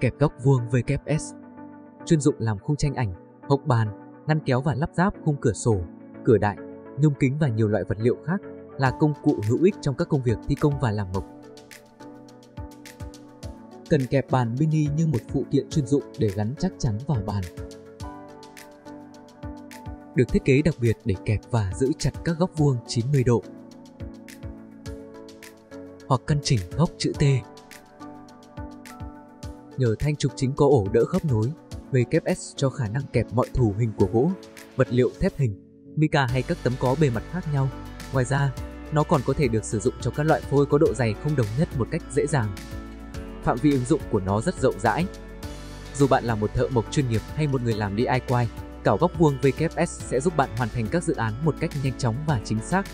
kẹp góc vuông WS, chuyên dụng làm khung tranh ảnh, hộc bàn, ngăn kéo và lắp ráp khung cửa sổ, cửa đại, nhôm kính và nhiều loại vật liệu khác, là công cụ hữu ích trong các công việc thi công và làm mộc. Cần kẹp bàn mini như một phụ kiện chuyên dụng để gắn chắc chắn vào bàn. Được thiết kế đặc biệt để kẹp và giữ chặt các góc vuông 90 độ. Hoặc căn chỉnh góc chữ T. Nhờ thanh trục chính có ổ đỡ khớp nối, WS cho khả năng kẹp mọi thủ hình của gỗ, vật liệu thép hình, mica hay các tấm có bề mặt khác nhau. Ngoài ra, nó còn có thể được sử dụng cho các loại phôi có độ dày không đồng nhất một cách dễ dàng. Phạm vi ứng dụng của nó rất rộng rãi. Dù bạn là một thợ mộc chuyên nghiệp hay một người làm DIY, cào góc vuông WS sẽ giúp bạn hoàn thành các dự án một cách nhanh chóng và chính xác.